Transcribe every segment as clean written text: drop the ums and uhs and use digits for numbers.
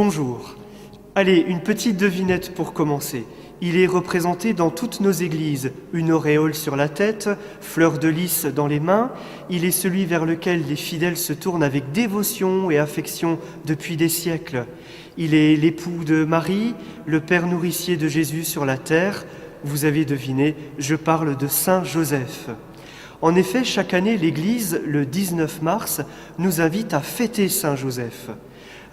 Bonjour. Allez, une petite devinette pour commencer. Il est représenté dans toutes nos églises, une auréole sur la tête, fleur de lys dans les mains. Il est celui vers lequel les fidèles se tournent avec dévotion et affection depuis des siècles. Il est l'époux de Marie, le père nourricier de Jésus sur la terre. Vous avez deviné, je parle de Saint Joseph. En effet, chaque année, l'Église, le 19 mars, nous invite à fêter Saint Joseph.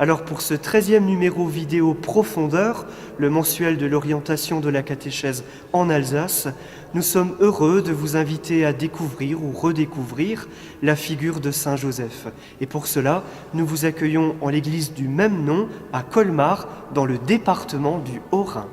Alors pour ce 13e numéro vidéo Profondeur, le mensuel de l'orientation de la catéchèse en Alsace, nous sommes heureux de vous inviter à découvrir ou redécouvrir la figure de Saint Joseph. Et pour cela, nous vous accueillons en l'église du même nom à Colmar, dans le département du Haut-Rhin.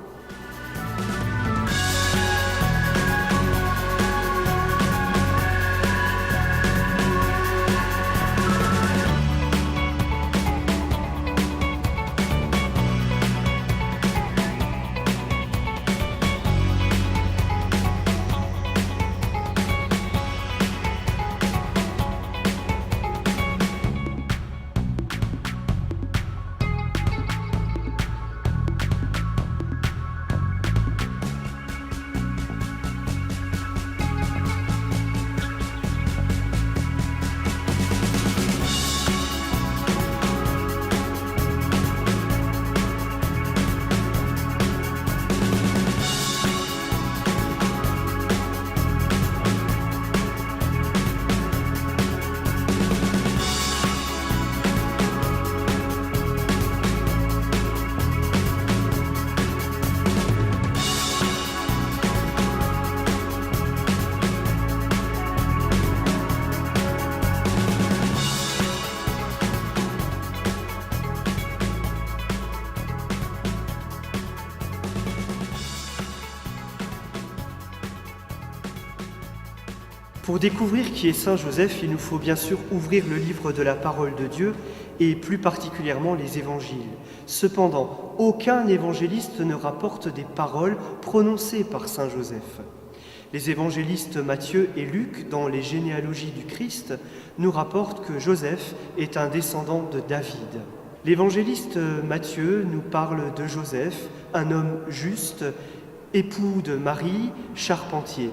Pour découvrir qui est Saint Joseph, il nous faut bien sûr ouvrir le livre de la parole de Dieu et plus particulièrement les évangiles. Cependant, aucun évangéliste ne rapporte des paroles prononcées par Saint Joseph. Les évangélistes Matthieu et Luc, dans les généalogies du Christ, nous rapportent que Joseph est un descendant de David. L'évangéliste Matthieu nous parle de Joseph, un homme juste, époux de Marie, charpentier.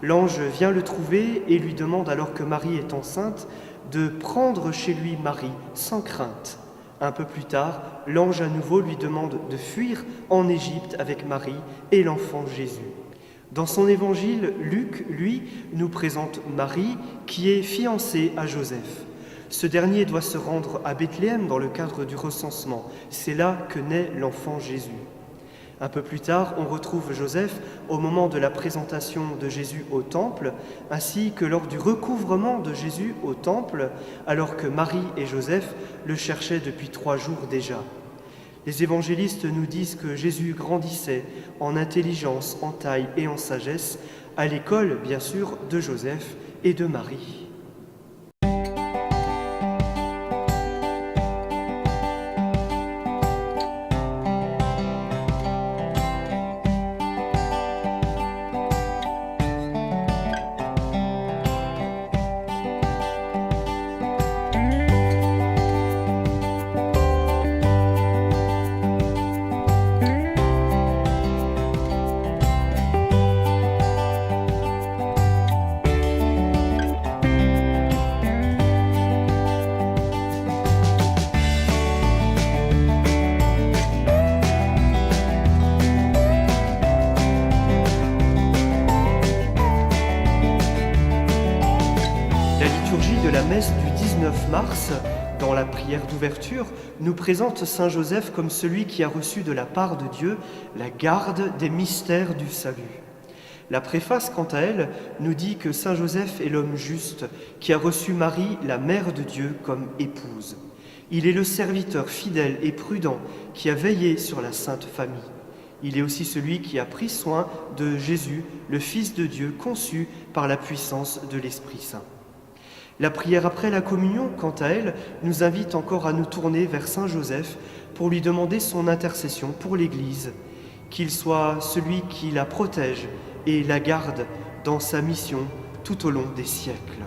L'ange vient le trouver et lui demande, alors que Marie est enceinte, de prendre chez lui Marie sans crainte. Un peu plus tard, l'ange à nouveau lui demande de fuir en Égypte avec Marie et l'enfant Jésus. Dans son évangile, Luc, lui, nous présente Marie qui est fiancée à Joseph. Ce dernier doit se rendre à Bethléem dans le cadre du recensement. C'est là que naît l'enfant Jésus. Un peu plus tard, on retrouve Joseph au moment de la présentation de Jésus au temple, ainsi que lors du recouvrement de Jésus au temple, alors que Marie et Joseph le cherchaient depuis 3 jours déjà. Les évangélistes nous disent que Jésus grandissait en intelligence, en taille et en sagesse, à l'école, bien sûr, de Joseph et de Marie. De la messe du 19 mars, dans la prière d'ouverture, nous présente Saint Joseph comme celui qui a reçu de la part de Dieu la garde des mystères du salut. La préface, quant à elle, nous dit que Saint Joseph est l'homme juste qui a reçu Marie, la mère de Dieu, comme épouse. Il est le serviteur fidèle et prudent qui a veillé sur la Sainte Famille. Il est aussi celui qui a pris soin de Jésus, le Fils de Dieu, conçu par la puissance de l'Esprit Saint. La prière après la communion, quant à elle, nous invite encore à nous tourner vers Saint Joseph pour lui demander son intercession pour l'Église, qu'il soit celui qui la protège et la garde dans sa mission tout au long des siècles.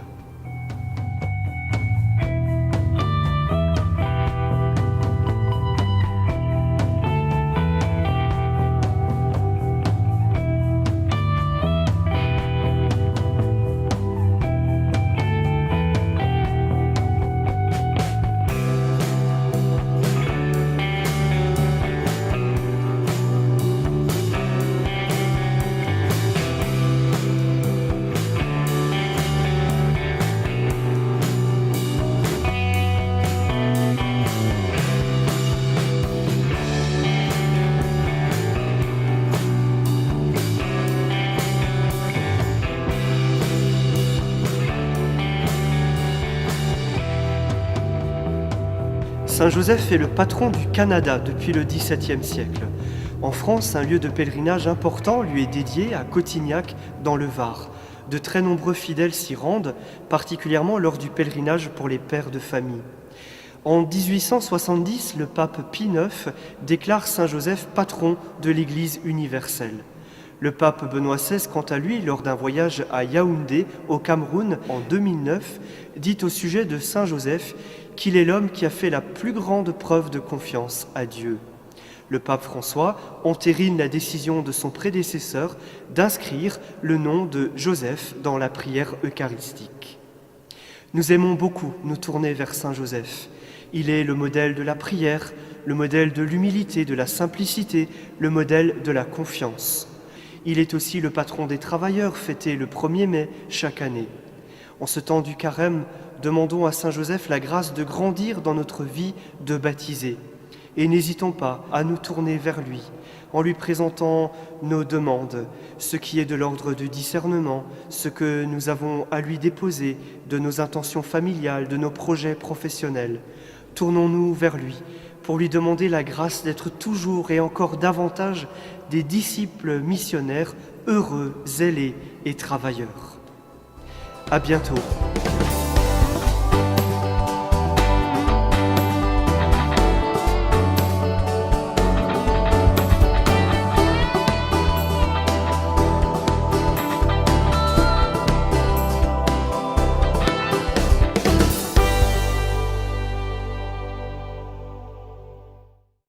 Saint Joseph est le patron du Canada depuis le XVIIe siècle. En France, un lieu de pèlerinage important lui est dédié à Cotignac, dans le Var. De très nombreux fidèles s'y rendent, particulièrement lors du pèlerinage pour les pères de famille. En 1870, le pape Pie IX déclare Saint Joseph patron de l'Église universelle. Le pape Benoît XVI, quant à lui, lors d'un voyage à Yaoundé, au Cameroun, en 2009, dit au sujet de Saint Joseph qu'il est l'homme qui a fait la plus grande preuve de confiance à Dieu. Le pape François entérine la décision de son prédécesseur d'inscrire le nom de Joseph dans la prière eucharistique. Nous aimons beaucoup nous tourner vers Saint Joseph. Il est le modèle de la prière, le modèle de l'humilité, de la simplicité, le modèle de la confiance. Il est aussi le patron des travailleurs, fêté le 1er mai chaque année. En ce temps du carême, demandons à Saint Joseph la grâce de grandir dans notre vie de baptisés. Et n'hésitons pas à nous tourner vers lui, en lui présentant nos demandes, ce qui est de l'ordre du discernement, ce que nous avons à lui déposer, de nos intentions familiales, de nos projets professionnels. Tournons-nous vers lui pour lui demander la grâce d'être toujours et encore davantage des disciples missionnaires heureux, zélés et travailleurs. À bientôt.